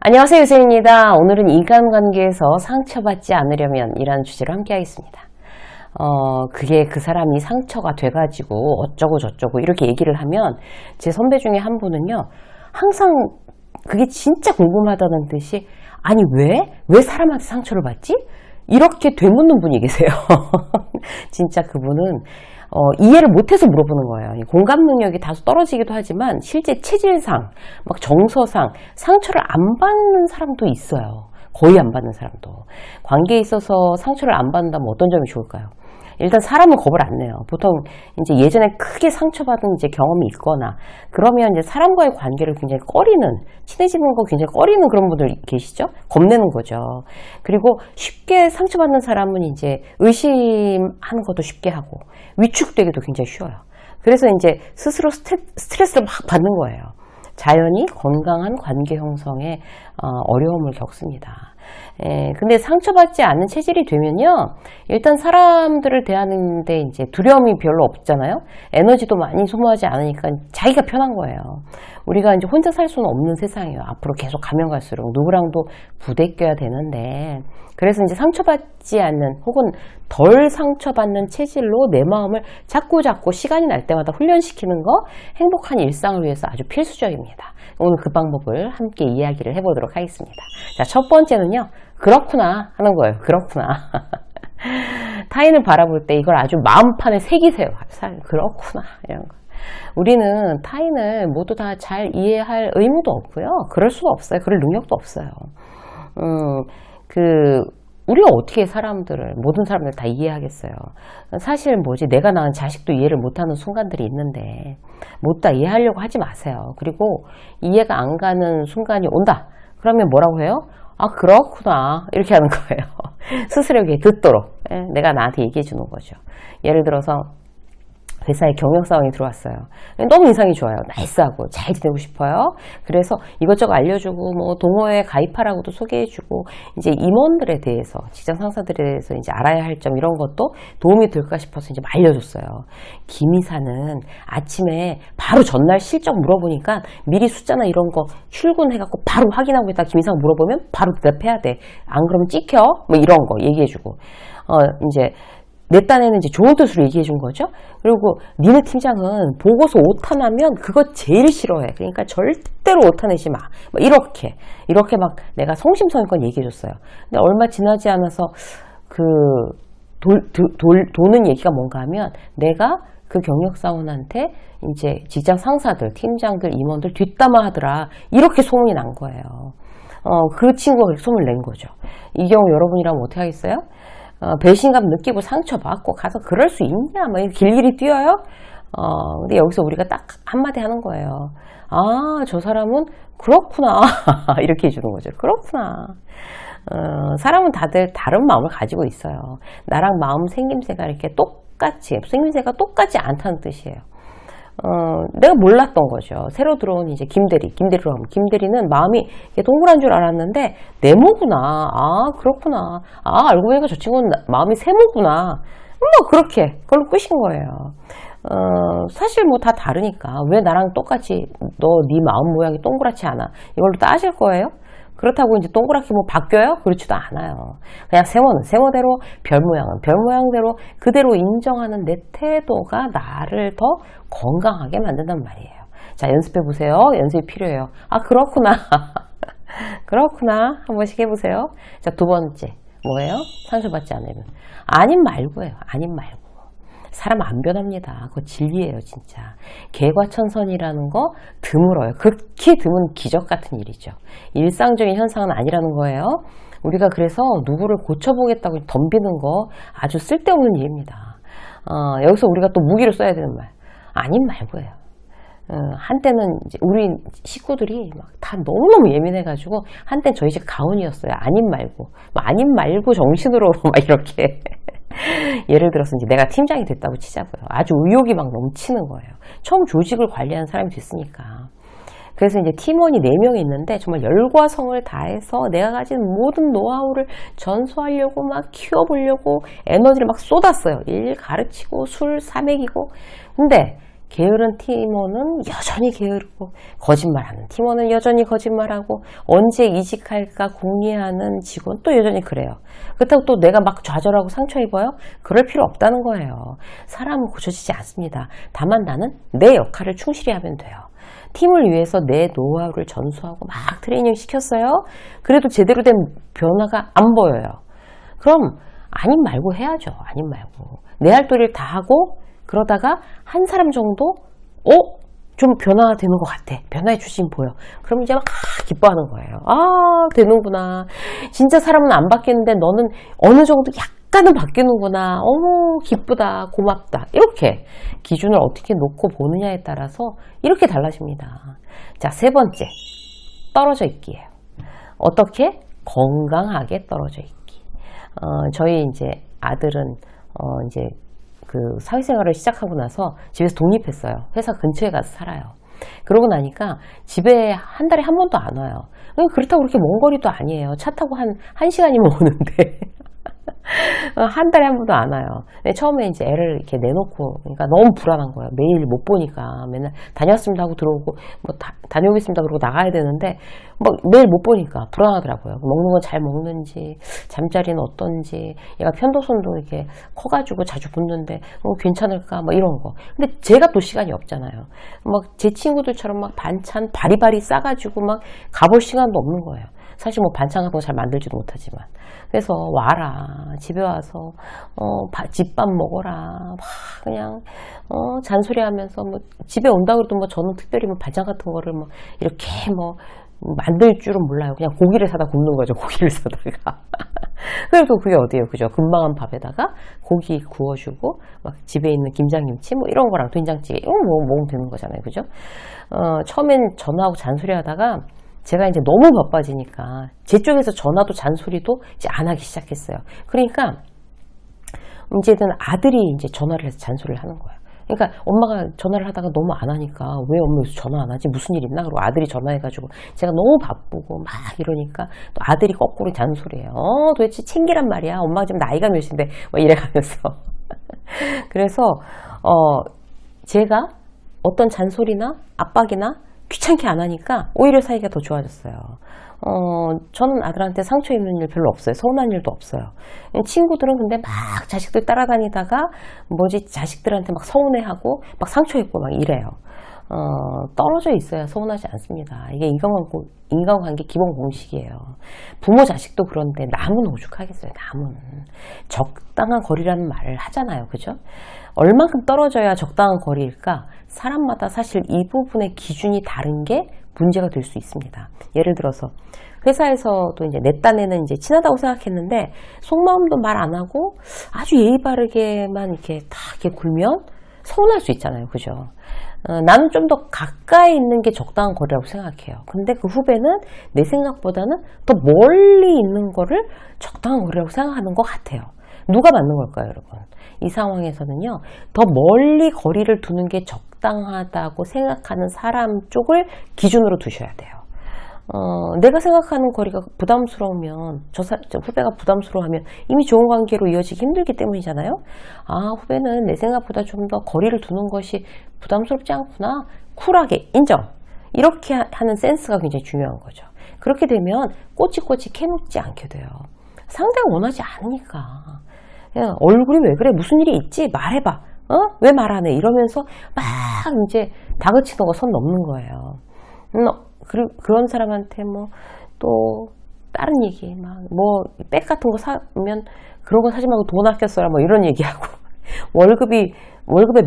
안녕하세요, 유세입니다. 오늘은 인간관계에서 상처받지 않으려면 이라는 주제로 함께 하겠습니다. 그게 그 사람이 상처가 돼가지고 어쩌고 저쩌고 이렇게 얘기를 하면 제 선배 중에 한 분은요, 항상 그게 진짜 궁금하다는 듯이 아니 왜 사람한테 상처를 받지? 이렇게 되묻는 분이 계세요. 진짜 그분은 이해를 못해서 물어보는 거예요. 공감 능력이 다소 떨어지기도 하지만 실제 체질상, 막 정서상 상처를 안 받는 사람도 있어요. 거의 안 받는 사람도. 관계에 있어서 상처를 안 받는다면 어떤 점이 좋을까요? 일단 사람은 겁을 안 내요. 보통 이제 예전에 크게 상처받은 이제 경험이 있거나 그러면 이제 사람과의 관계를 굉장히 꺼리는, 친해지는 거 굉장히 꺼리는 그런 분들 계시죠? 겁내는 거죠. 그리고 쉽게 상처받는 사람은 이제 의심하는 것도 쉽게 하고 위축되기도 굉장히 쉬워요. 그래서 이제 스스로 스트레스를 막 받는 거예요. 자연히 건강한 관계 형성에 어려움을 겪습니다. 근데 상처받지 않는 체질이 되면요, 일단 사람들을 대하는데 이제 두려움이 별로 없잖아요. 에너지도 많이 소모하지 않으니까 자기가 편한 거예요. 우리가 이제 혼자 살 수는 없는 세상이에요. 앞으로 계속 가면 갈수록 누구랑도 부대껴야 되는데, 그래서 이제 상처받지 않는 혹은 덜 상처받는 체질로 내 마음을 자꾸 시간이 날 때마다 훈련시키는 거 행복한 일상을 위해서 아주 필수적입니다. 오늘 그 방법을 함께 이야기를 해보도록 하겠습니다. 자, 첫 번째는요, 그렇구나 하는 거예요. 그렇구나. 타인을 바라볼 때 이걸 아주 마음판에 새기세요. 그렇구나 이런 거. 우리는 타인을 모두 다 잘 이해할 의무도 없고요. 그럴 수도 없어요. 그럴 능력도 없어요. 우리가 어떻게 모든 사람들을 다 이해하겠어요. 사실 내가 낳은 자식도 이해를 못하는 순간들이 있는데 못 다 이해하려고 하지 마세요. 그리고 이해가 안 가는 순간이 온다. 그러면 뭐라고 해요? 아, 그렇구나. 이렇게 하는 거예요. 스스로에게 듣도록 내가 나한테 얘기해 주는 거죠. 예를 들어서 회사에 경영 상황이 들어왔어요. 너무 인상이 좋아요. 나이스하고 잘 지내고 싶어요. 그래서 이것저것 알려주고 동호회에 가입하라고도 소개해주고 이제 임원들에 대해서, 직장 상사들에 대해서 이제 알아야 할 점 이런 것도 도움이 될까 싶어서 이제 알려줬어요. 김 이사는 아침에 바로 전날 실적 물어보니까 미리 숫자나 이런 거 출근해갖고 바로 확인하고 있다. 김 이사가 물어보면 바로 대답해야 돼. 안 그러면 찍혀. 이런 거 얘기해주고 이제 내 딴에는 이제 좋은 뜻으로 얘기해 준 거죠. 그리고 니네 팀장은 보고서 오타나면 그거 제일 싫어해. 그러니까 절대로 오타내지 마. 이렇게 막 내가 성심성의껏 얘기해 줬어요. 근데 얼마 지나지 않아서 도는 얘기가 뭔가 하면 내가 그 경력사원한테 이제 직장 상사들, 팀장들, 임원들 뒷담화 하더라. 이렇게 소문이 난 거예요. 그 친구가 그렇게 소문을 낸 거죠. 이 경우 여러분이라면 어떻게 하겠어요? 배신감 느끼고 상처받고 가서 그럴 수 있냐? 길길이 뛰어요? 근데 여기서 우리가 딱 한마디 하는 거예요. 아, 저 사람은 그렇구나. 이렇게 해주는 거죠. 그렇구나. 사람은 다들 다른 마음을 가지고 있어요. 나랑 마음 생김새가 생김새가 똑같지 않다는 뜻이에요. 내가 몰랐던 거죠. 새로 들어온 이제 김대리는 마음이 동그란 줄 알았는데 네모구나. 아, 그렇구나. 아, 알고 보니까 저 친구는 마음이 세모구나. 그렇게 그걸로 끝인 거예요. 사실 다 다르니까 왜 나랑 똑같이 네 마음 모양이 동그랗지 않아? 이걸로 따질 거예요? 그렇다고 이제 동그랗게 바뀌어요? 그렇지도 않아요. 그냥 세모는 세모대로, 별 모양은 별 모양대로 그대로 인정하는 내 태도가 나를 더 건강하게 만든단 말이에요. 자, 연습해 보세요. 연습이 필요해요. 아, 그렇구나. 그렇구나. 한 번씩 해보세요. 자, 두 번째 뭐예요? 상처받지 않으면 아님 말고예요. 아님 말고. 사람 안 변합니다. 그거 진리예요, 진짜. 개과천선이라는 거 드물어요. 극히 드문 기적 같은 일이죠. 일상적인 현상은 아니라는 거예요. 우리가 그래서 누구를 고쳐보겠다고 덤비는 거 아주 쓸데없는 일입니다. 여기서 우리가 또 무기로 써야 되는 말. 아님 말고예요. 한때는 이제 우리 식구들이 다 너무너무 예민해가지고 한때는 저희 집 가훈이었어요. 아님 말고 정신으로 이렇게. 예를 들어서 이제 내가 팀장이 됐다고 치자고요. 아주 의욕이 넘치는 거예요. 처음 조직을 관리하는 사람이 됐으니까. 그래서 이제 팀원이 4명이 있는데 정말 열과 성을 다해서 내가 가진 모든 노하우를 전수하려고 키워보려고 에너지를 쏟았어요. 일 가르치고 술 사먹이고. 근데 게으른 팀원은 여전히 게으르고, 거짓말하는 팀원은 여전히 거짓말하고, 언제 이직할까 궁리하는 직원 또 여전히 그래요. 그렇다고 또 내가 막 좌절하고 상처 입어요? 그럴 필요 없다는 거예요. 사람은 고쳐지지 않습니다. 다만 나는 내 역할을 충실히 하면 돼요. 팀을 위해서 내 노하우를 전수하고 막 트레이닝 시켰어요. 그래도 제대로 된 변화가 안 보여요. 그럼 아님 말고 해야죠. 아님 말고. 내 할 도리를 다 하고 그러다가 한 사람 정도 좀 변화가 되는 것 같아. 변화의 추진 보여. 그럼 이제 막 기뻐하는 거예요. 아, 되는구나. 진짜 사람은 안 바뀌는데 너는 어느 정도 약간은 바뀌는구나. 어머, 기쁘다. 고맙다. 이렇게 기준을 어떻게 놓고 보느냐에 따라서 이렇게 달라집니다. 자, 세 번째. 떨어져 있기예요. 어떻게? 건강하게 떨어져 있기. 저희 이제 아들은 이제 그 사회생활을 시작하고 나서 집에서 독립했어요. 회사 근처에 가서 살아요. 그러고 나니까 집에 한 달에 한 번도 안 와요. 그렇다고 그렇게 먼 거리도 아니에요. 차 타고 한 1시간이면 오는데 한 달에 한 번도 안 와요. 근데 처음에 이제 애를 이렇게 내놓고, 그러니까 너무 불안한 거예요. 매일 못 보니까 맨날 다녔습니다 하고 들어오고, 뭐 다녀오겠습니다 그러고 나가야 되는데, 뭐 매일 못 보니까 불안하더라고요. 먹는 건 잘 먹는지, 잠자리는 어떤지, 얘가 편도선도 이렇게 커가지고 자주 붓는데, 괜찮을까, 뭐 이런 거. 근데 제가 또 시간이 없잖아요. 막 제 친구들처럼 막 반찬 바리바리 싸가지고 막 가볼 시간도 없는 거예요. 사실 뭐 반찬 같은 거 잘 만들지도 못하지만. 그래서 와라. 집에 와서 집밥 먹어라. 막 그냥 잔소리 하면서 뭐 집에 온다 그래도 뭐 저는 특별히 뭐 반찬 같은 거를 뭐 이렇게 뭐 만들 줄은 몰라요. 그냥 고기를 사다 굽는 거죠. 고기를 사다가. 그래도 그게 어디예요, 그죠? 금방한 밥에다가 고기 구워주고 막 집에 있는 김장김치 뭐 이런 거랑 된장찌개 이런 거 먹으면 되는 거잖아요, 그죠? 처음엔 전화하고 잔소리하다가 제가 이제 너무 바빠지니까 제 쪽에서 전화도 잔소리도 이제 안 하기 시작했어요. 그러니까 이제는 아들이 이제 전화를 해서 잔소리를 하는 거예요. 그러니까 엄마가 전화를 하다가 너무 안 하니까 왜 엄마 요새 전화 안 하지? 무슨 일 있나? 그리고 아들이 전화해가지고 제가 너무 바쁘고 막 이러니까 또 아들이 거꾸로 잔소리해요. 도대체 챙기란 말이야. 엄마가 지금 나이가 몇인데 뭐 이래가면서 그래서 제가 어떤 잔소리나 압박이나 귀찮게 안 하니까 오히려 사이가 더 좋아졌어요. 저는 아들한테 상처 입는 일 별로 없어요. 서운한 일도 없어요. 친구들은 근데 막 자식들 따라다니다가 자식들한테 막 서운해하고 막 상처 입고 막 이래요. 떨어져 있어야 서운하지 않습니다. 이게 인간관계 기본 공식이에요. 부모 자식도 그런데 남은 오죽하겠어요. 남은 적당한 거리라는 말을 하잖아요. 그죠? 얼만큼 떨어져야 적당한 거리일까? 사람마다 사실 이 부분의 기준이 다른 게 문제가 될 수 있습니다. 예를 들어서 회사에서도 이제 내 딴에는 이제 친하다고 생각했는데 속마음도 말 안 하고 아주 예의 바르게만 이렇게 다 이렇게 굴면 서운할 수 있잖아요. 그죠? 나는 좀 더 가까이 있는 게 적당한 거리라고 생각해요. 근데 그 후배는 내 생각보다는 더 멀리 있는 거를 적당한 거리라고 생각하는 것 같아요. 누가 맞는 걸까요, 여러분? 이 상황에서는요, 더 멀리 거리를 두는 게 적당하다고 생각하는 사람 쪽을 기준으로 두셔야 돼요. 내가 생각하는 거리가 부담스러우면, 저 후배가 부담스러워하면 이미 좋은 관계로 이어지기 힘들기 때문이잖아요. 아, 후배는 내 생각보다 좀 더 거리를 두는 것이 부담스럽지 않구나. 쿨하게 인정. 이렇게 하는 센스가 굉장히 중요한 거죠. 그렇게 되면 꼬치꼬치 캐묻지 않게 돼요. 상대가 원하지 않으니까. 야, 얼굴이 왜 그래? 무슨 일이 있지? 말해봐. 왜 말 안 해? 이러면서 막 이제 다그치는 거 선 넘는 거예요. 그런 사람한테 뭐 또 다른 얘기 백 같은 거 사면 그런 거 사지 말고 돈 아껴 써라 뭐 이런 얘기하고 월급에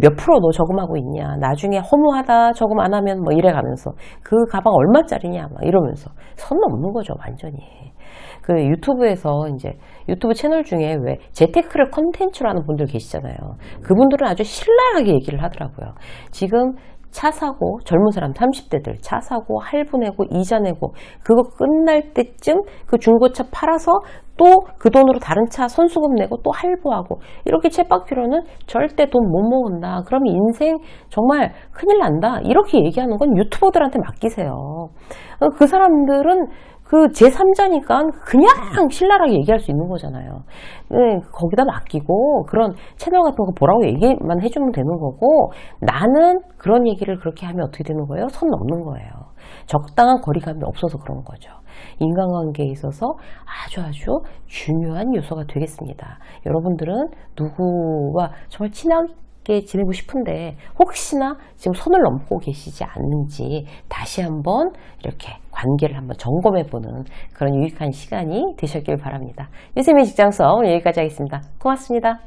몇 프로 너 저금하고 있냐? 나중에 허무하다 저금 안 하면 뭐 이래가면서 그 가방 얼마짜리냐? 막 이러면서 선 넘는 거죠, 완전히. 그 유튜브에서 이제 유튜브 채널 중에 왜 재테크를 컨텐츠로 하는 분들 계시잖아요. 그분들은 아주 신랄하게 얘기를 하더라고요. 지금 차 사고 젊은 사람 30대들 차 사고 할부 내고 이자 내고 그거 끝날 때쯤 그 중고차 팔아서 또 그 돈으로 다른 차 선수금 내고 또 할부하고 이렇게 쳇바퀴로는 절대 돈 못 모은다. 그러면 인생 정말 큰일 난다. 이렇게 얘기하는 건 유튜버들한테 맡기세요. 그 사람들은 그 제3자니까 그냥 신랄하게 얘기할 수 있는 거잖아요. 거기다 맡기고 그런 채널 같은 거 보라고 얘기만 해주면 되는 거고, 나는 그런 얘기를 그렇게 하면 어떻게 되는 거예요? 선 넘는 거예요. 적당한 거리감이 없어서 그런 거죠. 인간관계에 있어서 아주 중요한 요소가 되겠습니다. 여러분들은 누구와 정말 친하게 지내고 싶은데 혹시나 지금 선을 넘고 계시지 않는지 다시 한번 이렇게 관계를 한번 점검해보는 그런 유익한 시간이 되셨길 바랍니다. 유쌤의 직장성 여기까지 하겠습니다. 고맙습니다.